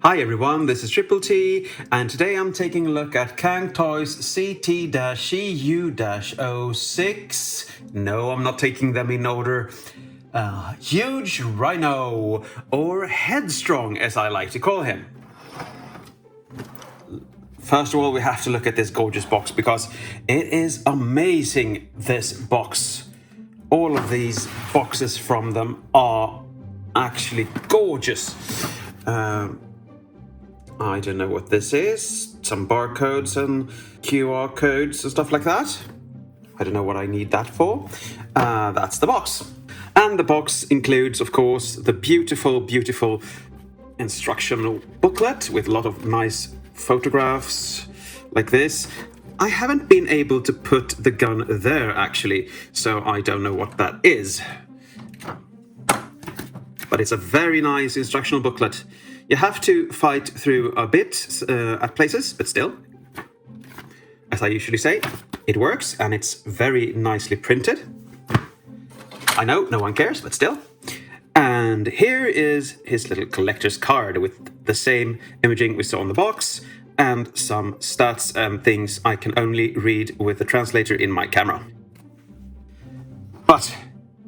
Hi everyone, this is Triple T, and today I'm taking a look at Cang Toys CT-CHIYOU-06. No, I'm not taking them in order. Hugerhino, or Headstrong as I like to call him. First of all, we have to look at this gorgeous box because it is amazing, this box. All of these boxes from them are actually gorgeous. I don't know what this is. Some barcodes and QR codes and stuff like that. I don't know what I need that for. That's the box. And the box includes, of course, the beautiful, beautiful instructional booklet with a lot of nice photographs like this. I haven't been able to put the gun there, actually, so I don't know what that is. But it's a very nice instructional booklet. You have to fight through a bit at places, but still, as I usually say, it works and it's very nicely printed. I know, no one cares, but still. And here is his little collector's card with the same imaging we saw on the box and some stats and things I can only read with the translator in my camera. But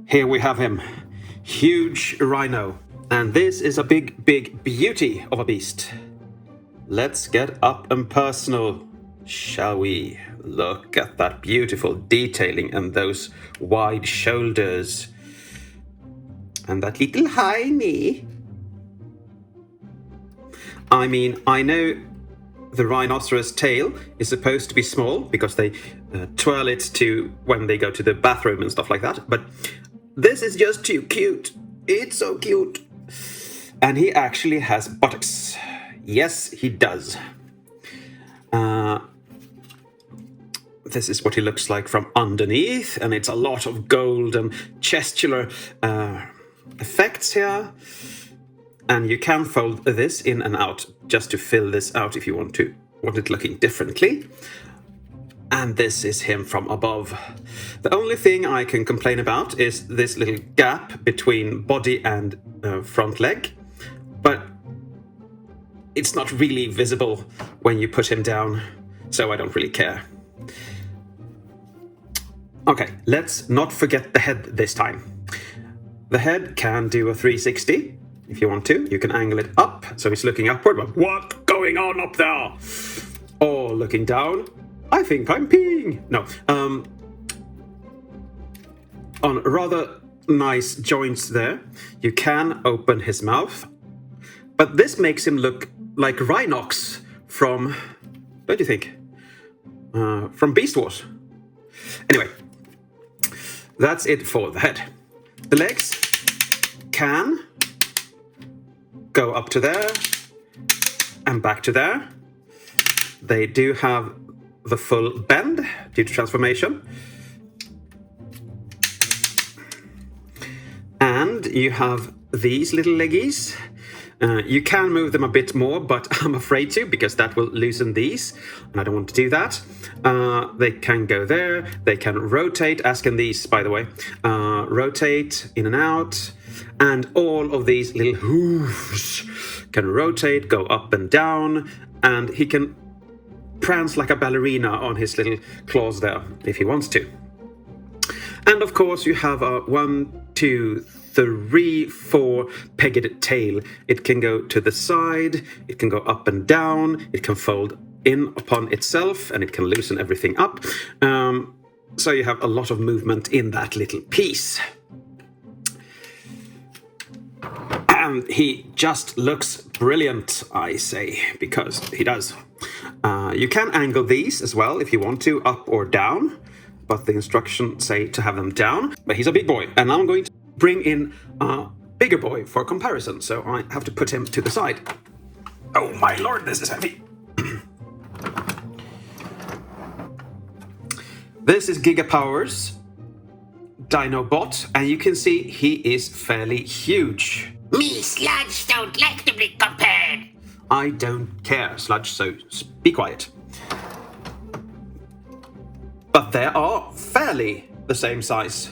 here we have him, Hugerhino. And this is a big, big beauty of a beast. Let's get up and personal, shall we? Look at that beautiful detailing and those wide shoulders. And that little high knee. I mean, I know the rhinoceros tail is supposed to be small because they twirl it to when they go to the bathroom and stuff like that. But this is just too cute. It's so cute. And he actually has buttocks. Yes, he does. This is what he looks like from underneath, and it's a lot of gold and gestural effects here. And you can fold this in and out just to fill this out if you want it looking differently. And this is him from above. The only thing I can complain about is this little gap between body and front leg. But it's not really visible when you put him down, so I don't really care. Okay, let's not forget the head this time. The head can do a 360 if you want to. You can angle it up, so it's looking upward, but what's going on up there? Or looking down. I think I'm peeing. No. On rather nice joints there, you can open his mouth. But this makes him look like Rhinox from, don't you think? From Beast Wars. Anyway, that's it for the head. The legs can go up to there and back to there. They do have the full bend due to transformation. And you have these little leggies. You can move them a bit more, but I'm afraid to because that will loosen these, and I don't want to do that. They can go there. They can rotate, as can these, by the way. Rotate in and out. And all of these little hooves can rotate, go up and down, and he can prance like a ballerina on his little claws there, if he wants to. And of course, you have a 1, 2, 3, 4 pegged tail. It can go to the side, it can go up and down, it can fold in upon itself, and it can loosen everything up. So you have a lot of movement in that little piece. And he just looks brilliant, I say, because he does. You can angle these as well if you want to, up or down, but the instructions say to have them down. But he's a big boy, and now I'm going to bring in a bigger boy for comparison, so I have to put him to the side. Oh my lord, this is heavy. This is Gigapower's Dinobot, and you can see he is fairly huge. Me Sludge don't like to be compared. I don't care, Sludge, so be quiet. But they are fairly the same size.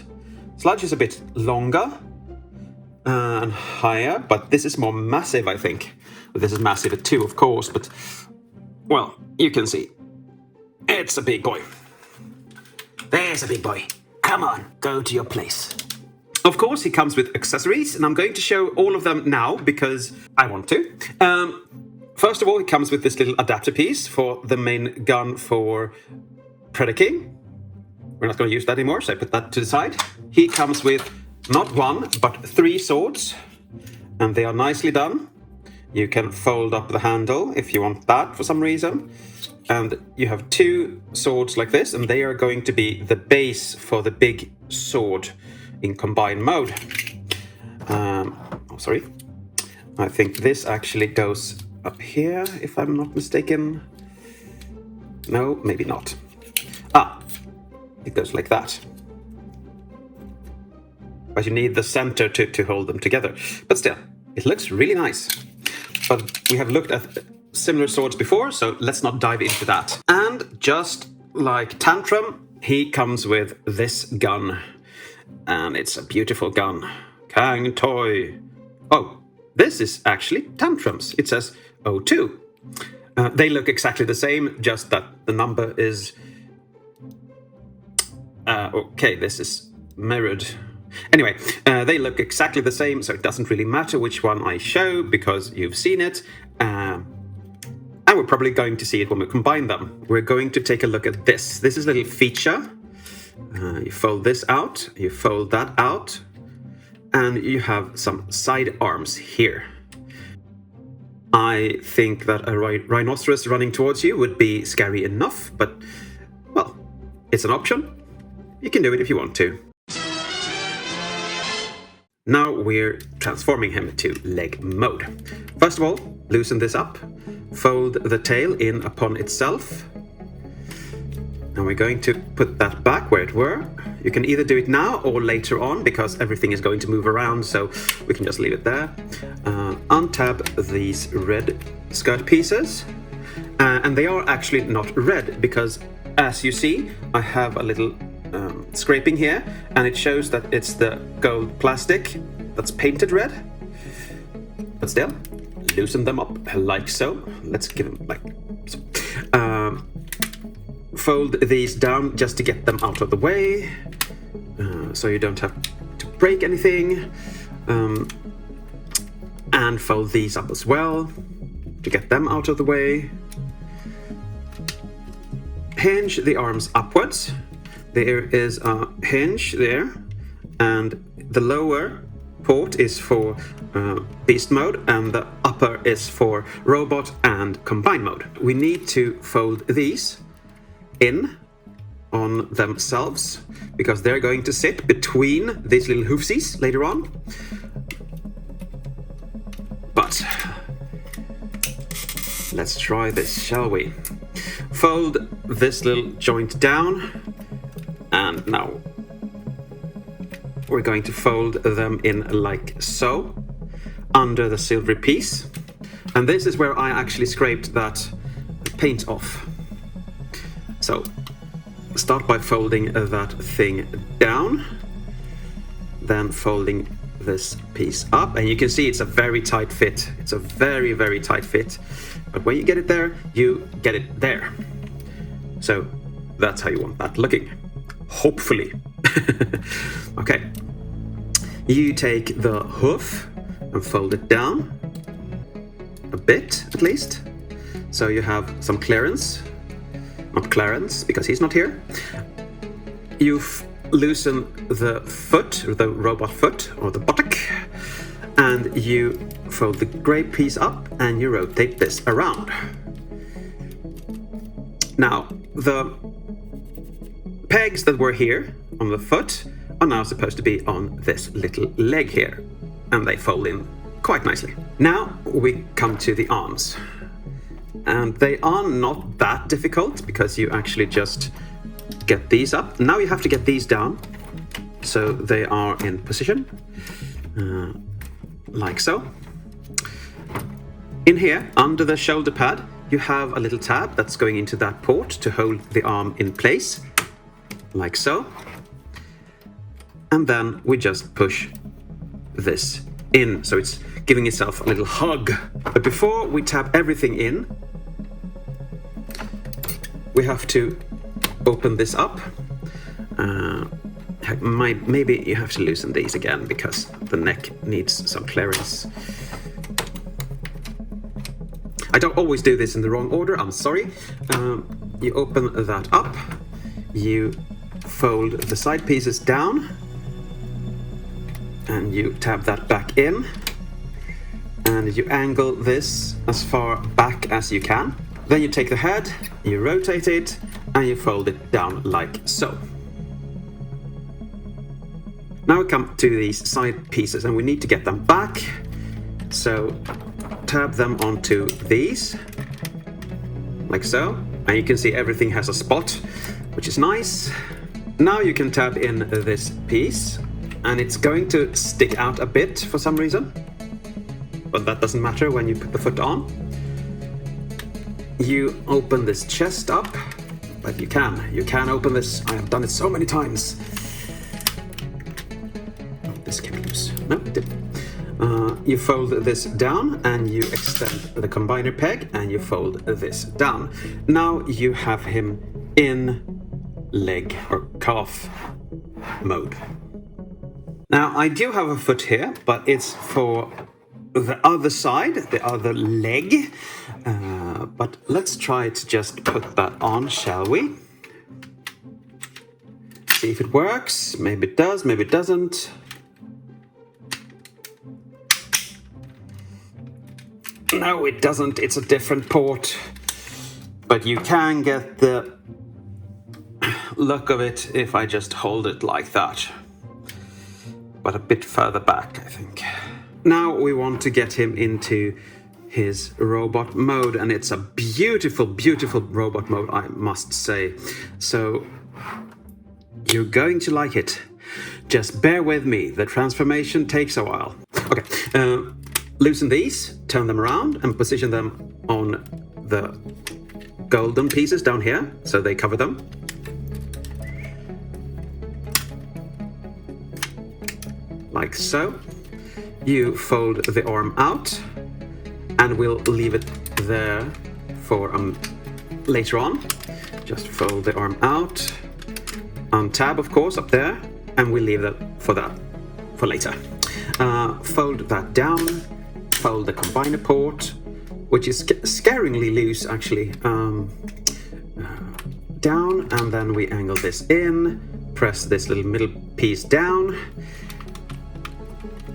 Sludge is a bit longer and higher, but this is more massive, I think. This is massive too, of course, but, well, you can see. It's a big boy. There's a big boy. Come on, go to your place. Of course, he comes with accessories, and I'm going to show all of them now because I want to. First of all, he comes with this little adapter piece for the main gun for Predator King. We're not going to use that anymore, so I put that to the side. He comes with not one, but 3 swords, and they are nicely done. You can fold up the handle if you want that for some reason. And you have 2 swords like this, and they are going to be the base for the big sword in combined mode. Sorry. I think this actually goes up here, if I'm not mistaken. No, maybe not. It goes like that. But you need the center to hold them together. But still, it looks really nice. But we have looked at similar swords before, so let's not dive into that. And just like Tantrum, he comes with this gun. And it's a beautiful gun. Cang Toy. Oh, this is actually Tantrum's. It says 02. They look exactly the same, just that the number is... okay, this is mirrored. Anyway, they look exactly the same, so it doesn't really matter which one I show, because you've seen it. And we're probably going to see it when we combine them. We're going to take a look at this. This is a little feature. You fold this out, you fold that out, and you have some side arms here. I think that a rhinoceros running towards you would be scary enough, but, well, it's an option. You can do it if you want to. Now we're transforming him to leg mode. First of all, loosen this up, fold the tail in upon itself, and we're going to put that back where it were. You can either do it now or later on, because everything is going to move around, so we can just leave it there. Untab these red skirt pieces, and they are actually not red, because as you see, I have a little scraping here, and it shows that it's the gold plastic that's painted red. But still, loosen them up like so. Let's give them like so. Fold these down just to get them out of the way, so you don't have to break anything. And fold these up as well to get them out of the way. Hinge the arms upwards. There is a hinge there, and the lower port is for beast mode, and the upper is for robot and combined mode. We need to fold these in on themselves, because they're going to sit between these little hoofsies later on. But let's try this, shall we? Fold this little joint down, and now we're going to fold them in like so, under the silvery piece. And this is where I actually scraped that paint off. So start by folding that thing down, then folding this piece up, and you can see it's a very tight fit. It's a very, very tight fit. But when you get it there, you get it there. So that's how you want that looking. Hopefully. Okay. You take the hoof and fold it down a bit, at least, so you have some clearance. Not Clarence, because he's not here. You loosen the foot, or the robot foot, or the buttock, and you fold the grey piece up and you rotate this around. Now, the pegs that were here on the foot are now supposed to be on this little leg here, and they fold in quite nicely. Now we come to the arms. And they are not that difficult, because you actually just get these up. Now you have to get these down so they are in position, like so. In here, under the shoulder pad, you have a little tab that's going into that port to hold the arm in place, like so. And then we just push this in, so it's giving yourself a little hug. But before we tap everything in, we have to open this up. Maybe you have to loosen these again because the neck needs some clearance. I don't always do this in the wrong order, I'm sorry. You open that up, you fold the side pieces down, and you tab that back in, and you angle this as far back as you can. Then you take the head, you rotate it, and you fold it down like so. Now we come to these side pieces, and we need to get them back. So tab them onto these, like so. And you can see everything has a spot, which is nice. Now you can tab in this piece, and it's going to stick out a bit for some reason. But that doesn't matter when you put the foot on. You open this chest up, but you can open this. I have done it so many times. This came loose. No, it didn't. You fold this down and you extend the combiner peg and you fold this down. Now you have him in leg or calf mode. Now I do have a foot here, but it's for the other side, the other leg. But let's try to just put that on, shall we? See if it works. Maybe it does, maybe it doesn't. No, it doesn't. It's a different port. But you can get the look of it if I just hold it like that. But a bit further back, I think. Now we want to get him into his robot mode, and it's a beautiful, beautiful robot mode, I must say. So you're going to like it. Just bear with me. The transformation takes a while. Okay. Loosen these, turn them around, and position them on the golden pieces down here, so they cover them. Like so. You fold the arm out, and we'll leave it there for later on. Just fold the arm out, untab, of course, up there, and we'll leave that for later. Fold that down. Fold the combiner port, which is scaringly loose actually, down, and then we angle this in, press this little middle piece down,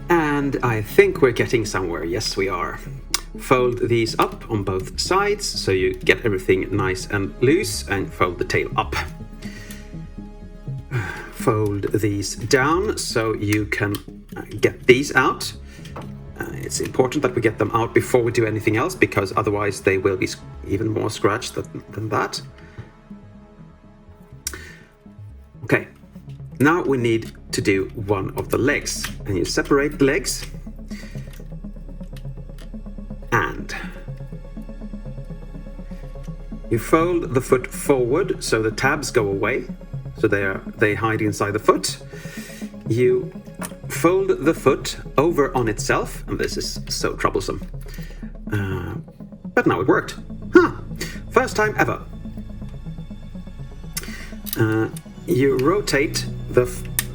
and I think we're getting somewhere. Yes, we are. Fold these up on both sides so you get everything nice and loose, and fold the tail up. Fold these down so you can get these out. It's important that we get them out before we do anything else, because otherwise they will be even more scratched than that. Okay, now we need to do one of the legs, and you separate the legs, and you fold the foot forward so the tabs go away, so they hide inside the foot. You fold the foot over on itself, and this is so troublesome. But now it worked. First time ever. You rotate the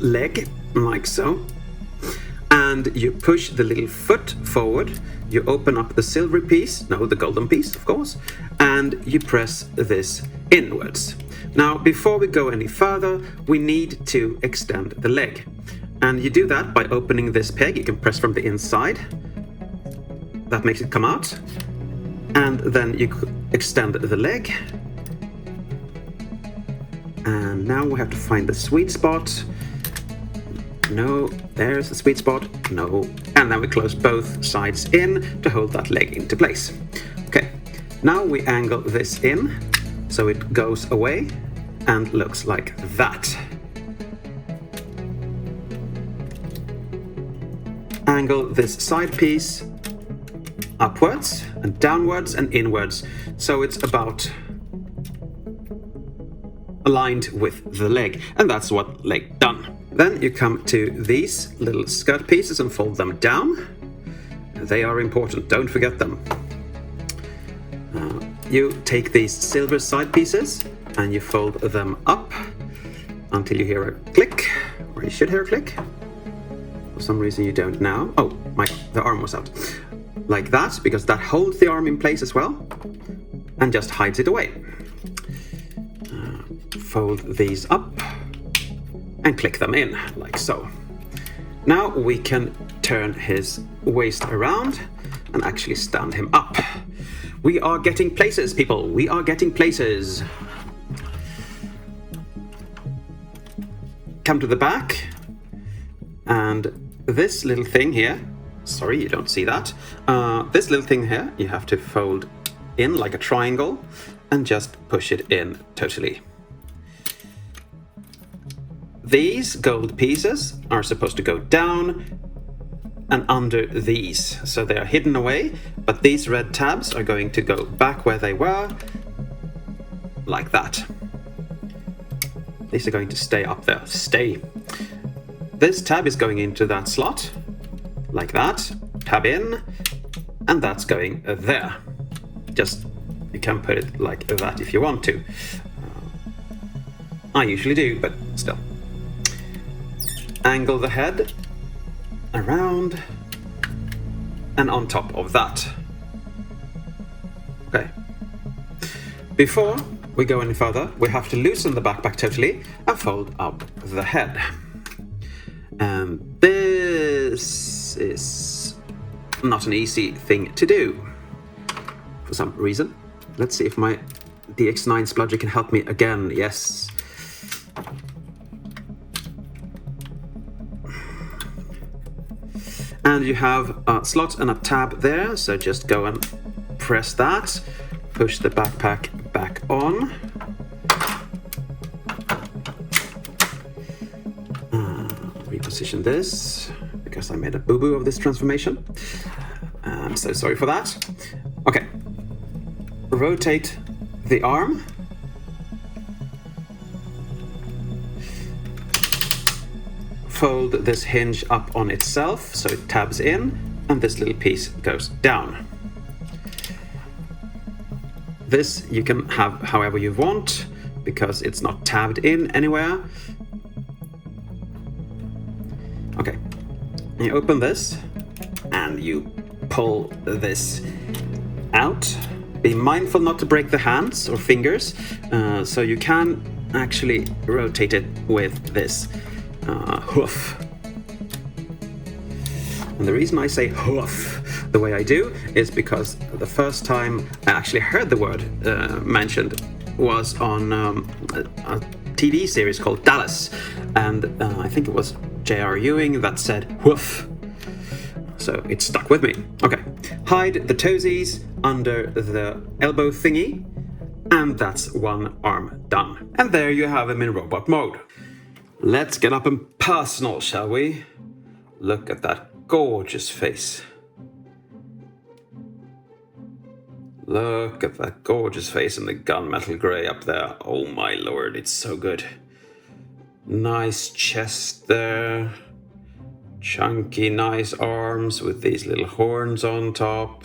leg like so, and you push the little foot forward. You open up the silvery piece, the golden piece, of course, and you press this inwards. Now, before we go any further, we need to extend the leg. And you do that by opening this peg. You can press from the inside. That makes it come out. And then you extend the leg. And now we have to find the sweet spot. No, there's the sweet spot. No. And then we close both sides in to hold that leg into place. Okay, now we angle this in so it goes away and looks like that. Angle this side piece upwards and downwards and inwards, so it's about aligned with the leg, and that's what leg done. Then you come to these little skirt pieces and fold them down. They are important, don't forget them. You take these silver side pieces and you fold them up until you hear a click, or you should hear a click. For some reason you don't now. Oh, the arm was out. Like that, because that holds the arm in place as well, and just hides it away. Fold these up and click them in, like so. Now we can turn his waist around and actually stand him up. We are getting places, people. We are getting places. Come to the back. And this little thing here, sorry, you don't see that. This little thing here, you have to fold in like a triangle and just push it in totally. These gold pieces are supposed to go down and under these, so they are hidden away, but these red tabs are going to go back where they were, like that. These are going to stay up there. Stay. This tab is going into that slot, like that. Tab in, and that's going there. Just, you can put it like that if you want to. I usually do, but still. Angle the head around and on top of that. Okay. Before we go any further, we have to loosen the backpack totally and fold up the head. And this is not an easy thing to do for some reason. Let's see if my DX9 splodger can help me again. Yes. And you have a slot and a tab there, so just go and press that. Push the backpack back on. Reposition this, because I made a boo-boo of this transformation. I'm so sorry for that. Okay. Rotate the arm. Fold this hinge up on itself so it tabs in, and this little piece goes down. This you can have however you want, because it's not tabbed in anywhere. Okay, you open this and you pull this out. Be mindful not to break the hands or fingers, so you can actually rotate it with this hoof. And the reason I say hoof the way I do is because the first time I actually heard the word mentioned was on a TV series called Dallas, and I think it was J.R. Ewing that said hoof. So it stuck with me. Okay, hide the toesies under the elbow thingy, and that's one arm done. And there you have him in robot mode. Let's get up and personal, shall we? Look at that gorgeous face. Look at that gorgeous face in the gunmetal grey up there. Oh my lord, it's so good. Nice chest there. Chunky, nice arms with these little horns on top.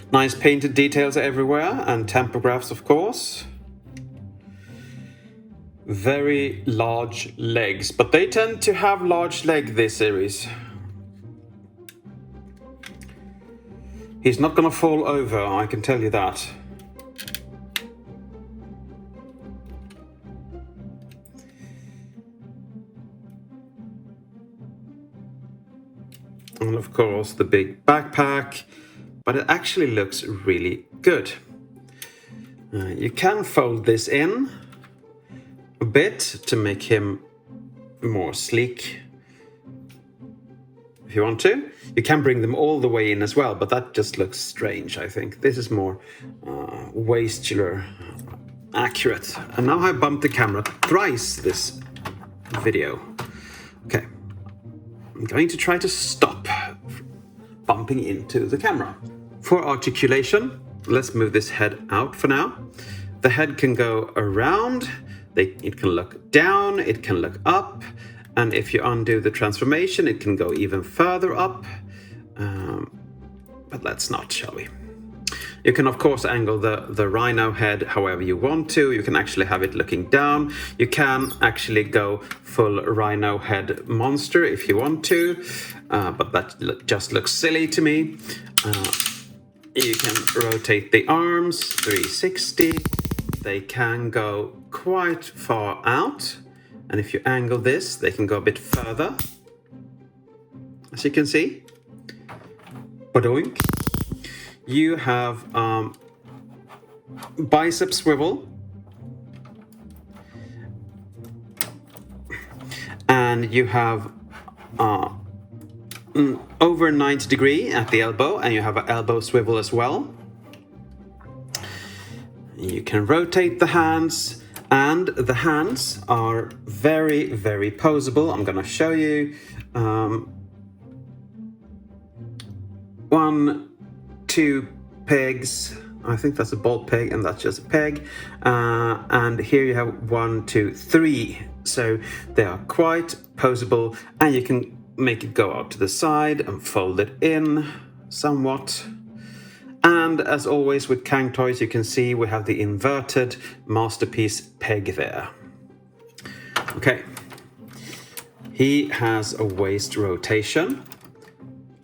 Nice painted details everywhere, and tempographs, of course. Very large legs, but they tend to have large legs this series. He's not gonna fall over, I can tell you that. And of course the big backpack, but it actually looks really good. You can fold this in a bit to make him more sleek if you want to. You can bring them all the way in as well, but that just looks strange, I think. This is more wastular, accurate. And now I bumped the camera thrice this video. Okay, I'm going to try to stop bumping into the camera. For articulation, let's move this head out for now. The head can go around, it can look down, it can look up, and if you undo the transformation, it can go even further up. But let's not, shall we? You can, of course, angle the rhino head however you want to. You can actually have it looking down. You can actually go full rhino head monster if you want to, but that just looks silly to me. You can rotate the arms 360. They can go quite far out. And if you angle this, they can go a bit further. As you can see. Badoink. You have bicep swivel. And you have over 90 degree at the elbow, and you have an elbow swivel as well. You can rotate the hands, and the hands are very, very poseable. I'm going to show you. 1, 2 pegs. I think that's a bolt peg, and that's just a peg. And here you have 1, 2, 3. So they are quite poseable, and you can make it go out to the side and fold it in somewhat. And as always with Cang toys, you can see we have the inverted masterpiece peg there. Okay. He has a waist rotation.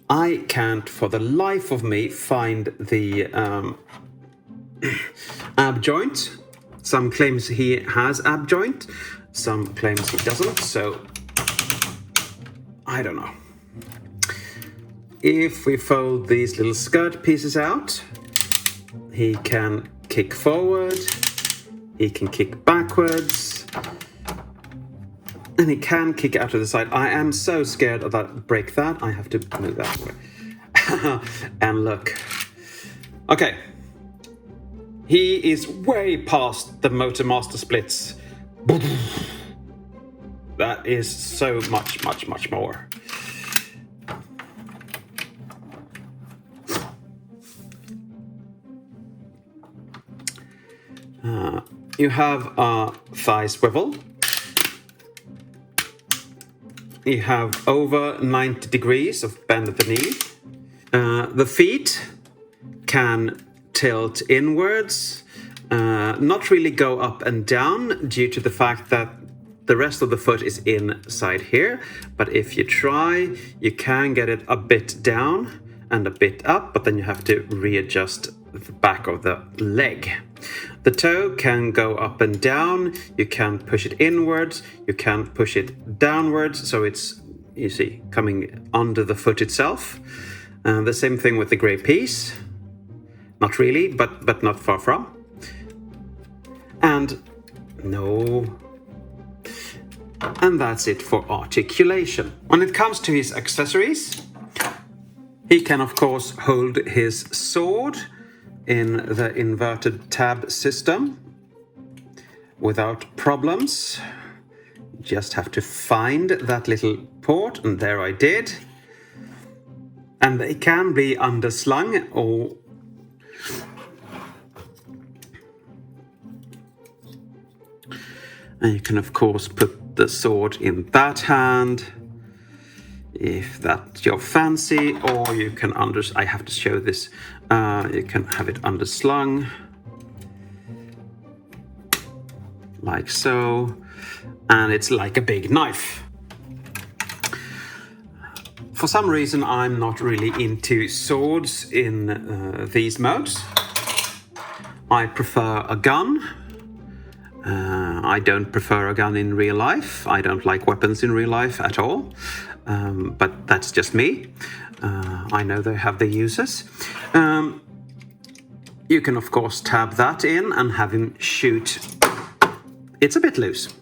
I can't for the life of me find the ab joint. Some claims he has ab joint, some claims he doesn't, so I don't know. If we fold these little skirt pieces out, he can kick forward, he can kick backwards, and he can kick out to the side. I am so scared of that, break that. I have to move that way. And look. Okay. He is way past the Motor Master splits. That is so much, much, much more. You have a thigh swivel. You have over 90 degrees of bend at the knee. The feet can tilt inwards, not really go up and down due to the fact that the rest of the foot is inside here. But if you try, you can get it a bit down and a bit up, but then you have to readjust the back of the leg. The toe can go up and down. You can push it inwards. You can push it downwards. So it's, you see, coming under the foot itself. The same thing with the grey piece. Not really, but not far from. And no. And that's it for articulation. When it comes to his accessories, he can of course hold his sword in the inverted tab system without problems. Just have to find that little port, and there I did. And they can be underslung, or and you can of course put the sword in that hand if that's your fancy, or you can I have to show this. You can have it underslung like so, and it's like a big knife. For some reason, I'm not really into swords in these modes. I prefer a gun. I don't prefer a gun in real life. I don't like weapons in real life at all. But that's just me. I know they have their uses. You can, of course, tab that in and have him shoot. It's a bit loose.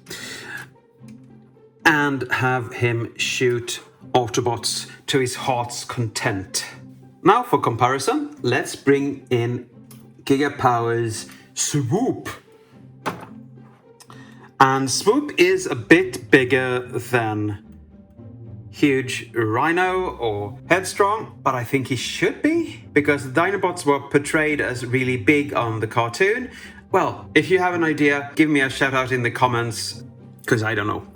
And have him shoot Autobots to his heart's content. Now, for comparison, let's bring in Gigapower's Swoop. And Swoop is a bit bigger than Hugerhino or Headstrong, but I think he should be, because the Dinobots were portrayed as really big on the cartoon, Well, if you have an idea, give me a shout out in the comments, because I don't know.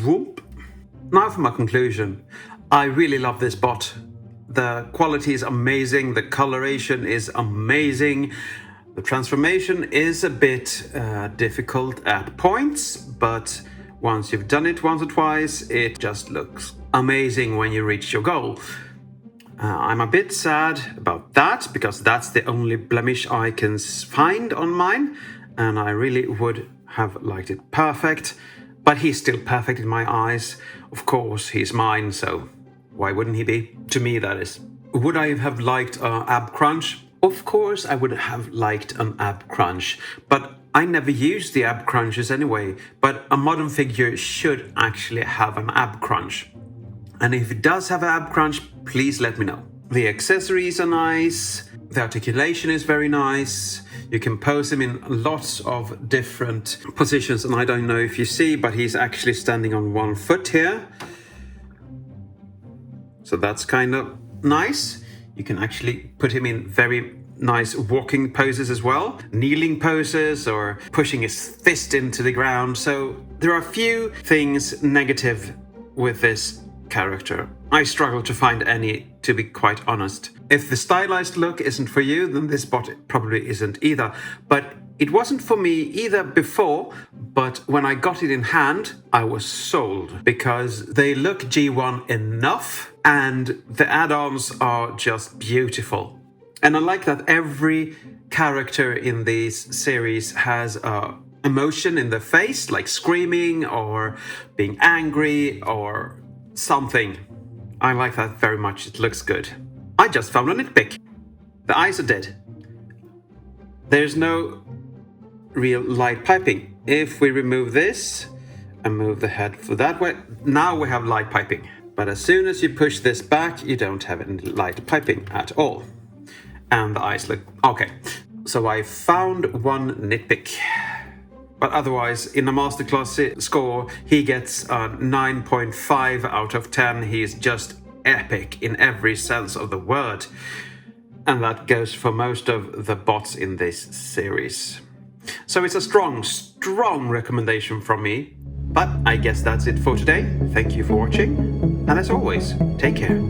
Whoop. Now for my conclusion. I really love this bot. The quality is amazing, the coloration is amazing. The transformation is a bit difficult at points, but once you've done it once or twice, it just looks amazing when you reach your goal. I'm a bit sad about that, because that's the only blemish I can find on mine, and I really would have liked it perfect, but he's still perfect in my eyes. Of course, he's mine, so why wouldn't he be? To me, that is. Would I have liked ab crunch? Of course I would have liked an ab crunch, but I never use the ab crunches anyway. But a modern figure should actually have an ab crunch. And if it does have an ab crunch, please let me know. The accessories are nice, the articulation is very nice. You can pose him in lots of different positions, and I don't know if you see, but he's actually standing on one foot here. So that's kind of nice. You can actually put him in very nice walking poses as well, kneeling poses, or pushing his fist into the ground. So there are a few things negative with this character. I struggle to find any, to be quite honest. If the stylized look isn't for you, then this bot probably isn't either. But it wasn't for me either before, but when I got it in hand, I was sold, because they look G1 enough and the add-ons are just beautiful. And I like that every character in this series has emotion in their face, like screaming or being angry or something. I like that very much. It looks good. I just found a nitpick. The eyes are dead. There's no real light piping. If we remove this and move the head for that way, now we have light piping. But as soon as you push this back, you don't have any light piping at all. And the eyes look okay. So I found one nitpick. But otherwise, in the masterclass score, he gets a 9.5 out of 10. He's just epic in every sense of the word. And that goes for most of the bots in this series. So it's a strong recommendation from me. But I guess that's it for today. Thank you for watching. And as always, take care.